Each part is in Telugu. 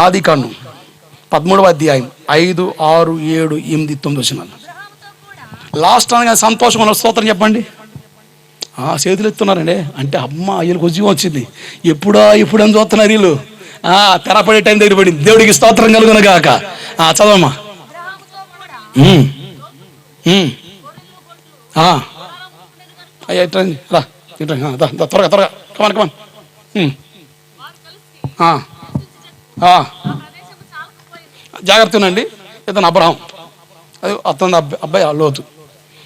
ఆదికాండం 13వ అధ్యాయం 5, 6, 7, 8, 9 వచనాలు. లాస్ట్ అనగా సంతోషం ఉన్న స్తోత్రం చెప్పండి. చేతులు ఎత్తున్నారండి అంటే అమ్మ వీళ్ళకి ఉద్యోగం వచ్చింది. ఇప్పుడు అని చూస్తున్నారు వీళ్ళు. తెరపడే టైం దగ్గర పడింది. దేవుడికి స్తోత్రం కలుగును గాక. చదవమ్మా. అయ్యా ఇట్రండి, రా త్వరగా త్వరగా కమాన్ కమాన్. జాగ్రత్తనండి. ఇతను అబ్రహాం, అది అతను అబ్బాయి లోతు,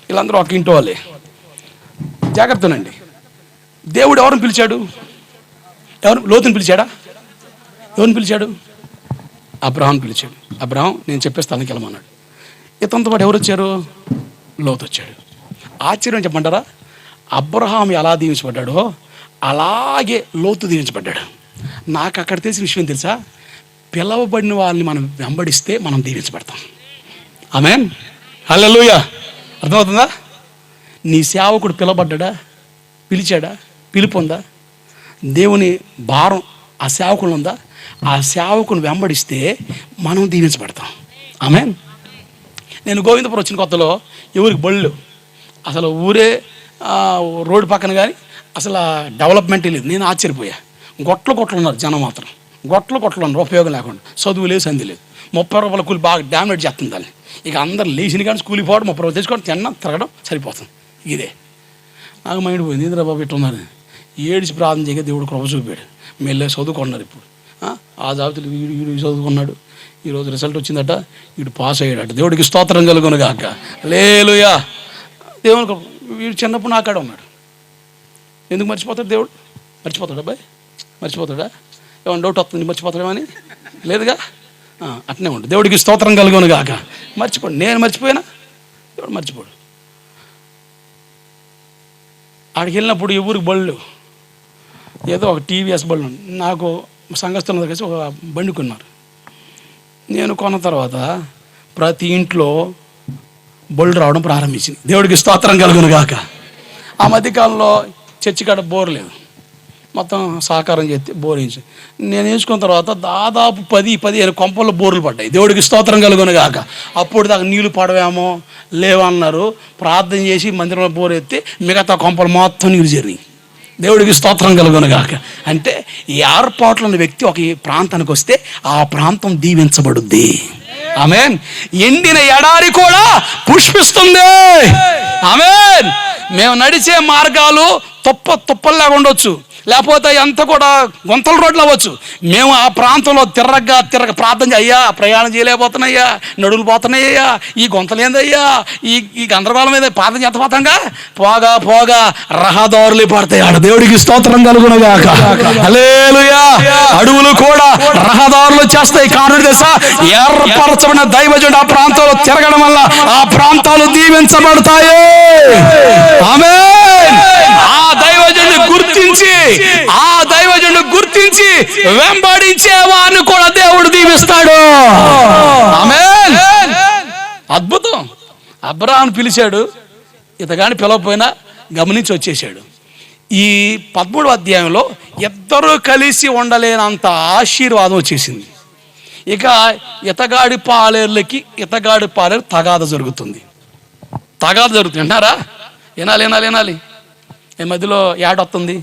వీళ్ళందరూ ఒక ఇంటి వాళ్ళే. జాగ్రత్తనండి. దేవుడు ఎవరిని పిలిచాడు? లోతుని పిలిచాడా? ఎవరిని పిలిచాడు? అబ్రహాం పిలిచాడు. అబ్రహాం నేను చెప్పే స్థలానికి వెళ్ళమన్నాడు. ఇతనితో పాటు ఎవరు వచ్చారు? లోతు వచ్చాడు. ఆశ్చర్యం చెప్పమంటారా? అబ్రహాం ఎలా దీవించబడ్డాడో అలాగే లోతు దీవించబడ్డాడు. నాకు అక్కడ తెలిసిన విషయం తెలుసా? పిలవబడిన వాళ్ళని మనం వెంబడిస్తే మనం దీవించబడతాం. ఆమేన్, హల్లెలూయా. అర్థమవుతుందా? నీ సేవకుడు పిలవబడ్డా, పిలిచాడా? పిలుపు ఉందా? దేవుని భారం ఆ సేవకులు ఉందా? ఆ సేవకుని వెంబడిస్తే మనం దీవించబడతాం. ఆమేన్. నేను గోవిందపురం వచ్చిన కొత్తలో ఎవరికి బళ్ళు, అసలు ఊరే రోడ్డు పక్కన కానీ అసలు డెవలప్మెంట్ లేదు. నేను ఆశ్చర్యపోయా. గొట్టలు ఉన్నారు జనం, మాత్రం గొట్టలు ఉన్నారు, ఉపయోగం లేకుండా. చదువు లేదు, సంధి లేదు. 30 రూపాయల కూలి బాగా డామినేట్ చేస్తుంది దాన్ని. ఇక అందరు లేచిన కానీ స్కూల్కి పోవడం, 30 రూపాయలు తెచ్చుకోవడం, తినడం, తిరగడం సరిపోతుంది. ఇదే నాకు మైండ్ పోయింది. ఇంద్ర బాబు ఇట్టున్నారు. ఏడిచి ప్రార్థన చేయగా దేవుడు కృప చూపాడు. మెల్లే చదువుకున్నారు. ఇప్పుడు ఆ జాబితాలు వీడు చదువుకున్నాడు. ఈరోజు రిజల్ట్ వచ్చిందట, వీడు పాస్ అయ్యాడట. దేవుడికి స్తోత్రం కలుగును గాక. హల్లెలూయా. దేవుని వీడు చిన్నప్పుడు నాకాడ ఉన్నాడు. ఎందుకు మర్చిపోతాడు దేవుడు? మర్చిపోతాడు అబ్బాయి? మర్చిపోతాడా? ఏమన్నా డౌట్ వస్తుంది మర్చిపోతాడేమని? లేదుగా. అట్నే ఉండు. దేవుడికి స్తోత్రం కలుగును గాక. మర్చిపోడు. నేను మర్చిపోయినా దేవుడు మర్చిపోడు. ఆడికి వెళ్ళినప్పుడు ఎవరికి బళ్ళు, ఏదో ఒక టీవీఎస్ బళ్ళు. నాకు సంఘస్థుల కలిసి ఒక బండి కొన్నారు. నేను కొన్న తర్వాత ప్రతి ఇంట్లో బళ్ళు రావడం ప్రారంభించింది. దేవుడికి స్తోత్రం కలుగును గాక. ఆ మధ్యకాలంలో చర్చి కాడ బోర్ లేదు, మొత్తం సహకారం చేస్తే బోరించి నేను వేసుకున్న తర్వాత దాదాపు 10-15 కొంపల్లో బోర్లు పడ్డాయి. దేవుడికి స్తోత్రం కలుగును గాక. అప్పుడు దాకా నీళ్లు పడవేమో లేవన్నారు. ప్రార్థన చేసి మందిరంలో బోర్ ఎత్తి మిగతా కొంపలు మొత్తం నీళ్ళు చేరినాయి. దేవుడికి స్తోత్రం కలుగును గాక. అంటే ఈ ఏర్పాట్లు ఉన్న వ్యక్తి ఒక ప్రాంతానికి వస్తే ఆ ప్రాంతం దీవించబడుద్ది. ఆమేన్. ఎండిన ఎడారి కూడా పుష్పిస్తుంది. ఆమేన్. మేము నడిచే మార్గాలు తుప్పల్లాగా ఉండొచ్చు, లేకపోతే ఎంత కూడా గుంతల రోడ్లు అవ్వచ్చు. మేము ఆ ప్రాంతంలో తిరగ ప్రార్థన అయ్యా ప్రయాణం చేయలేకపోతున్నాయ్యా, నడువులు పోతున్నాయ్యా, ఈ గుంతలు ఏందయ్యా, ఈ గందరగోళం మీద ప్రార్థన చేతపోతాంగా పోగా రహదారులు పడతాయి. ఆడ దేవుడికి స్తోత్రం కలుగును గాక. హల్లెలూయా. అడవులు కూడా రహదారులు చేస్తాయి. కారణం తెలుసా? ఏర్పరచబడిన దైవజనుడు ఆ ప్రాంతంలో తిరగడం వల్ల ఆ ప్రాంతాలు దీవించబడతాయి. ఆమేన్. ఆ దైవజనుడు గుర్తించి వెంబడించే వారిని కూడా దేవుడు దీవిస్తాడు. ఆమేన్. అద్భుతం. అబ్రహాం పిలిచాడు, ఇతగాని పిలవపోయినా గమనించి వచ్చేసాడు. ఈ 13వ అధ్యాయంలో ఇద్దరూ కలిసి ఉండలేనంత ఆశీర్వాదం వచ్చేసింది. ఇక ఇతగాడి పాలేరు తగాద జరుగుతుంది. వింటారా? వినాలి. ఈ మధ్యలో యాడ్ వస్తుంది,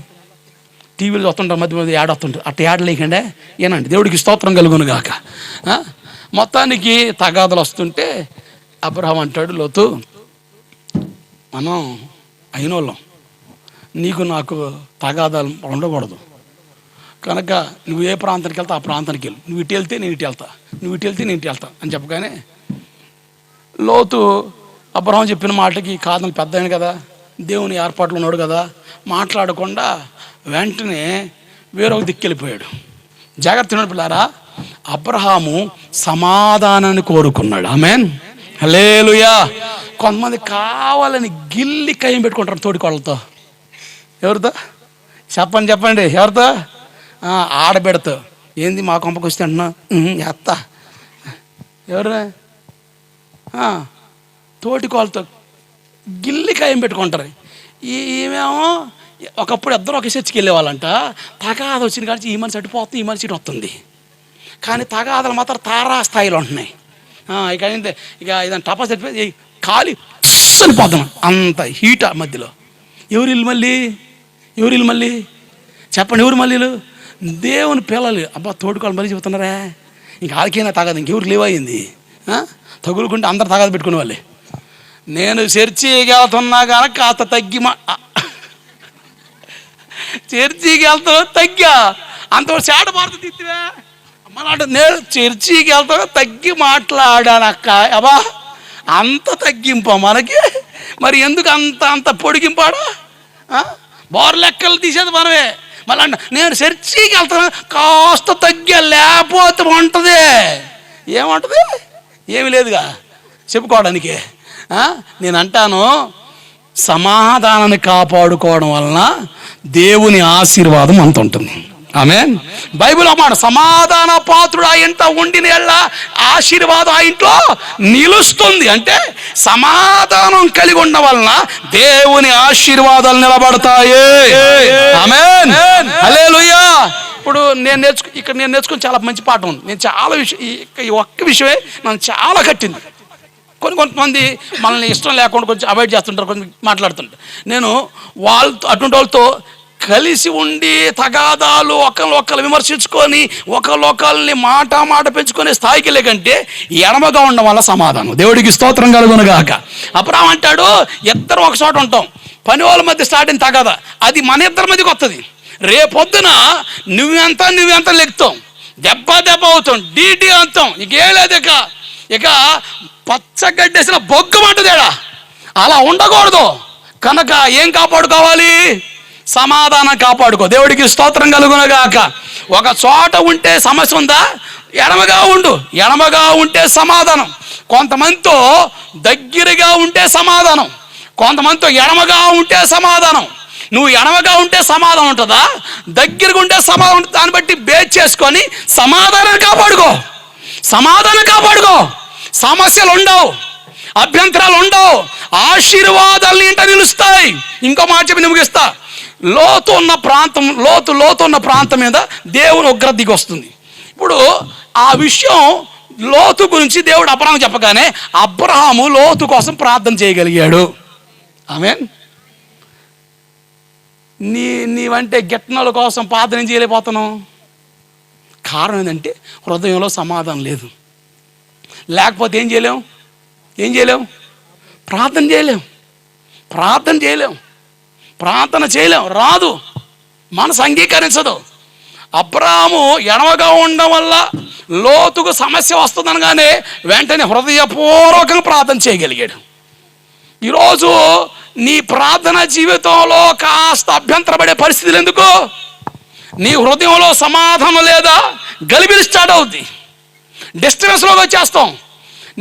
టీవీలో వస్తుంటారు, మధ్య యాడ్ వస్తుంటారు. అట్ట యాడ్ లేకండే ఏనండి. దేవుడికి స్తోత్రం కలుగును గాక. మొత్తానికి తగాదలు వస్తుంటే అబ్రహాం అంటాడు, లోతు మనం అయినోళ్ళం, నీకు నాకు తగాదాలు ఉండకూడదు కనుక నువ్వు ఏ ప్రాంతానికి వెళ్తా ఆ ప్రాంతానికి వెళ్ళు. నువ్వు ఇటు వెళ్తే నేను ఇటు వెళ్తా, నువ్వు ఇటు వెళ్తే నేను ఇటు వెళ్తా అని చెప్పగానే లోతు అబ్రహాం చెప్పిన మాటకి కాదని పెద్ద అయిన కదా, దేవుని ఏర్పాట్లు ఉన్నాడు కదా, మాట్లాడకుండా వెంటనే వేరొక దిక్కెళ్ళిపోయాడు. జాగ్రత్త పిల్లారా. అబ్రహాము సమాధానాన్ని కోరుకున్నాడు. ఆమేన్. హల్లెలూయా. కొంతమంది కావాలని గిల్లి కయ్యం పెట్టుకుంటారు తోడికోళ్ళతో. ఎవరితో చెప్పండి ఎవరితో? ఆడబెడతా. ఏంది మా కొంపకు వస్తే అంటున్నా ఎత్తా. ఎవరు? తోటికోళ్ళతో గిల్లి కయ్యం పెట్టుకుంటారు. ఈమెమో ఒకప్పుడు ఇద్దరు ఒక చర్చికి వెళ్ళేవాళ్ళంట. తగాద వచ్చిన కానీ ఈ మనిషి అటుపోతుంది, ఈ మనిషి ఇటు వస్తుంది. కానీ తగాదాలు మాత్రం తారా స్థాయిలో ఉంటున్నాయి. ఇక ఏంటంటే ఇక ఏదైనా టపాస్ చెప్పి ఖాళీ చనిపోతున్నాం, అంత హీట మధ్యలో. ఎవరిల్లు మళ్ళీ చెప్పండి, ఎవరు మళ్ళీ? దేవుని పిల్లలు. అబ్బా తోడుకోవాలి మళ్ళీ చెబుతున్నారా? ఇంక ఆడికైనా తగదు, ఇంకెవరికి లేవయింది. తగులుకుంటే అందరు తగదు పెట్టుకునే వాళ్ళే. నేను చర్చికి వెళ్తున్నా కనుక కాస్త చర్చికి వెళ్తావు తగ్గా అంతవరకు చేట పాడుతూ తిత్తివే అమ్మలాంటి. నేను చర్చికి వెళ్తావు తగ్గి మాట్లాడానక్క. అబ్బా అంత తగ్గింప మనకి, మరి ఎందుకు అంత పొడిగింపాడా? బోర్ లెక్కలు తీసేది మనమే. మళ్ళీ నేను చర్చికి వెళ్తాను కాస్త తగ్గా, లేకపోతే ఉంటుంది. ఏముంటుంది? ఏమి లేదుగా చెప్పుకోవడానికి. నేను అంటాను, సమాధానాన్ని కాపాడుకోవడం వలన దేవుని ఆశీర్వాదం అంత ఉంటుంది. ఆమేన్. బైబిల్ అన్నమాట, సమాధాన పాత్రుడు ఆ ఇంట ఉండిన ఎళ్ళ ఆశీర్వాదం ఆ ఇంట్లో నిలుస్తుంది. అంటే సమాధానం కలిగి ఉండడం వలన దేవుని ఆశీర్వాదాలు నిలబడతాయి. ఆమేన్, హల్లెలూయా. ఇప్పుడు నేను నేర్చుకుని చాలా మంచి పాఠం ఉంది. నేను చాలా ఈ ఒక్క విషయమే నన్ను చాలా కట్టింది. కొంతమంది మనల్ని ఇష్టం లేకుండా కొంచెం అవాయిడ్ చేస్తుంటారు, కొంచెం మాట్లాడుతుంటారు. నేను వాళ్ళతో అటువంటి వాళ్ళతో కలిసి ఉండి తగాదాలు ఒకళ్ళు విమర్శించుకొని ఒకళ్ళని మాట పెంచుకునే స్థాయికి వెళ్ళే కంటే ఎడమగా ఉండడం వల్ల సమాధానం. దేవుడికి స్తోత్రం కలుగునుగాక. అబ్రాహాము అంటాడు, ఇద్దరు ఒక చోట ఉంటాం, పని వాళ్ళ మధ్య స్టార్ట్ అయిన తగాదా అది మన ఇద్దరి మధ్యకి వస్తుంది. రేపొద్దున నువ్వెంత లెక్కుతాం, దెబ్బ అవుతాం, డీటీ అంతాం, ఇంకేం లేదు. ఇక పచ్చగడ్డేసిన బొగ్గమంటదేడా. అలా ఉండకూడదు. కనుక ఏం కాపాడుకోవాలి? సమాధానం కాపాడుకో. దేవుడికి స్తోత్రం కలుగునుగాక. ఒక చోట ఉంటే సమస్య ఉందా? ఎడమగా ఉంటే సమాధానం. కొంతమందితో దగ్గరగా ఉంటే సమాధానం, కొంతమందితో ఎడమగా ఉంటే సమాధానం. నువ్వు ఎడమగా ఉంటే సమాధానం ఉంటుందా, దగ్గరగా ఉంటే సమాధానం ఉంటుంది. దాన్ని బట్టి బేస్ చేసుకొని సమాధానం కాపాడుకో. సమస్యలు ఉండవు, అభ్యంతరాలు ఉండవు, ఆశీర్వాదాలు ఇంట నిలుస్తాయి. ఇంకో మాట చెప్పి ముగిస్తా. లోతు ఉన్న ప్రాంతం మీద దేవుని ఉగ్రత దిగి వస్తుంది. ఇప్పుడు ఆ విషయం లోతు గురించి దేవుడు అబ్రహాము చెప్పగానే అబ్రహాము లోతు కోసం ప్రార్థన చేయగలిగాడు. ఆమేన్. నీవంటే గిట్టనల కోసం ప్రార్థన చేయలేకపోతున్నావు. కారణం ఏంటంటే హృదయంలో సమాధానం లేదు. లేకపోతే ఏం చేయలేం? ప్రార్థన చేయలేం, రాదు, మనసు అంగీకరించదు. అబ్రాహాము ఎడమగా ఉండడం వల్ల లోతుకు సమస్య వస్తుందనగానే వెంటనే హృదయపూర్వకంగా ప్రార్థన చేయగలిగాడు. ఈరోజు నీ ప్రార్థన జీవితంలో కాస్త అభ్యంతరపడే పరిస్థితులు ఎందుకు? నీ హృదయంలో సమాధానం లేదా, గలిబిలి స్టార్ట్ అవుద్ది, డిస్టర్బెన్స్లోకి వచ్చేస్తాం.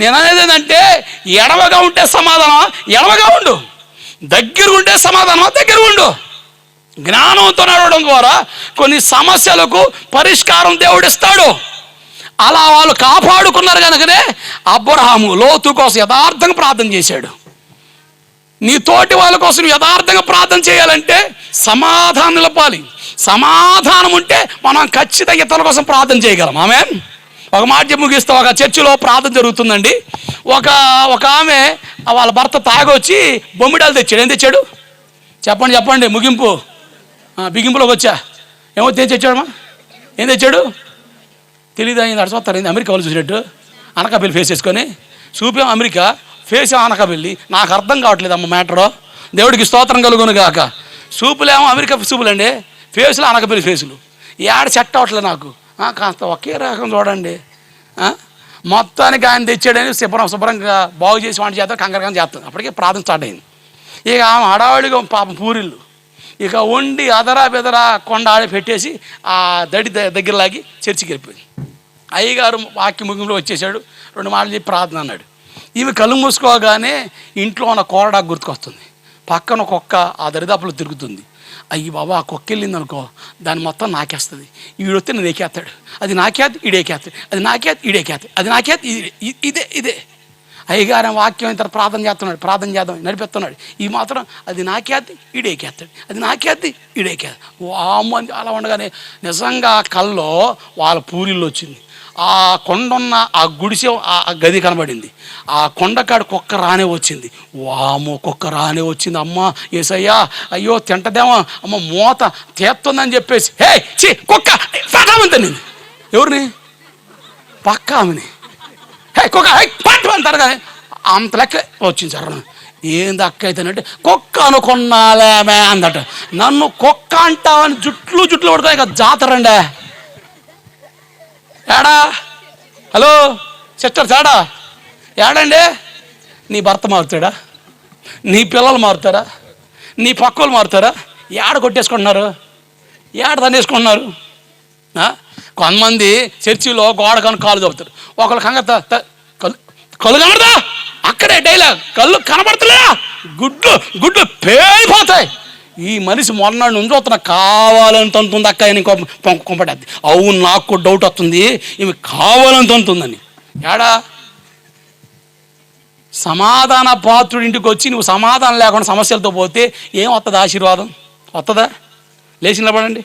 నేను అనేది ఏంటంటే, ఎడమగా ఉంటే సమాధానం ఎడమగా ఉండు, దగ్గర ఉంటే సమాధానం దగ్గర ఉండు. జ్ఞానంతో నడవడం ద్వారా కొన్ని సమస్యలకు పరిష్కారం దేవుడిస్తాడు. అలా వాళ్ళు కాపాడుకున్నారు కనుకనే అబ్రహాము లోతు కోసం యథార్థంగా ప్రార్థన చేశాడు. నీ తోటి వాళ్ళ కోసం యథార్థంగా ప్రార్థన చేయాలంటే సమాధానం నిలపాలి. సమాధానం ఉంటే మనం ఖచ్చితంగా ఇతరుల కోసం ప్రార్థన చేయగలం. ఆమేన్. ఒక మాట చెప్పి ముగిస్తాం. ఒక చర్చిలో ప్రార్థన జరుగుతుందండి. ఒక ఆమె వాళ్ళ భర్త తాగొచ్చి బొమ్మిడాలు తెచ్చాడు. ఏం తెచ్చాడు చెప్పండి, బిగింపులోకి వచ్చా. ఏం తెచ్చాడు తెలీదు. అయింది అడచొస్తారు. అమెరికా వాళ్ళు చూసినట్టు అనకాపల్లి ఫేస్ చేసుకొని చూపాం. America face Anakapalli. నాకు అర్థం కావట్లేదు అమ్మ మ్యాటరు. దేవుడికి స్తోత్రం కలుగునుగాక. సూపులేమో అమెరికా సూపులండి, ఫేసులు అనకాపల్లి ఫేసులు. ఏడ సెట్ అవ్వట్లేదు నాకు. కాస్త ఒకే రకం చూడండి. మొత్తానికి ఆయన తెచ్చాడని శుభ్రంగా బాగు చేసి వంట చేస్తాం, కంకరకం చేస్తాం. అప్పటికే ప్రార్థన స్టార్ట్ అయింది. ఇక ఆమె హడావిడిగా పాపం పూరిళ్ళు ఇక వండి అదరా బెదరా కొండ ఆడి పెట్టేసి ఆ దడి దగ్గర లాగి చర్చికి వెళ్ళిపోయింది. అయ్యగారు వాక్య ముగింపులో వచ్చేసాడు. 2 మాటలు చెప్పి ప్రార్థన అన్నాడు. ఈమె కళ్ళు మూసుకోగానే ఇంట్లో ఉన్న కోరడాకు గుర్తుకొస్తుంది. పక్కన కుక్క ఆ దరిదాపులో తిరుగుతుంది. అయ్యి బాబా, ఆ కుక్క వెళ్ళింది అనుకో, దాన్ని మొత్తం నాకేస్తుంది. ఈడొస్తే నేను ఏకేస్తాడు, అది నాకేది ఈడేకేస్తాడు, అది నాకేది ఈడేకేస్తాడు, అది నాకేది ఇదే. అయ్యగారు వాక్యం ఇంత ప్రార్థన చేద్దాం నడిపిస్తున్నాడు. ఈ మాత్రం అది నాకేది ఈడేకేస్తాడు, అది నాకేది ఈడేకేస్తాడు. వామ్మ అలా ఉండగానే నిజంగా కల్లో వాళ్ళ పూరిల్లో వచ్చింది. ఆ కొండ ఉన్న ఆ గుడిసె ఆ గది కనబడింది. ఆ కొండకాడు కుక్క రానే వచ్చింది. వామో కుక్క రానే వచ్చింది. అమ్మ యేసయ్యా అయ్యో తింటదేమో అమ్మ మూత తీస్తుందని చెప్పేసి హే చి కుక్క పట్టమంది. ఎవరిని? పక్క ఆమెని. హే కుక్క హే పట్టు అంటారు కానీ అంత లెక్క వచ్చింది సార్. ఏంది అక్క అయితేనంటే కుక్క అనుకున్నాలేమే అందట. నన్ను కుక్క అంటావని జుట్లు పడతాయి కదా జాతరండే. ఏడా హలో సిస్టర్స్ ఏడా ఏడండి? నీ భర్త మారుతాడా? నీ పిల్లలు మారుతారా? నీ పక్కలు మారుతారా? ఏడ కొట్టేసుకుంటున్నారు? ఏడ తన్నేసుకుంటున్నారు? కొంతమంది చర్చిలో గోడ కను కాలు చెబుతారు. ఒకళ్ళు కళ్ళు కనబడదా? అక్కడే డైలాగ్ కళ్ళు కనబడతలే, గుడ్లు పేలిపోతాయి. ఈ మనిషి మొన్నటి నుంచి వస్తున్న కావాలని తంతుంది అక్క అని కొంపటద్ది. అవును నాకు డౌట్ వస్తుంది ఈమె కావాలని తంతుందని. ఏడా సమాధాన పాత్రుడి ఇంటికి వచ్చి నువ్వు సమాధానం లేకుండా సమస్యలతో పోతే ఏం వస్తుంది? ఆశీర్వాదం వస్తుందా? లేచి నిలబడండి.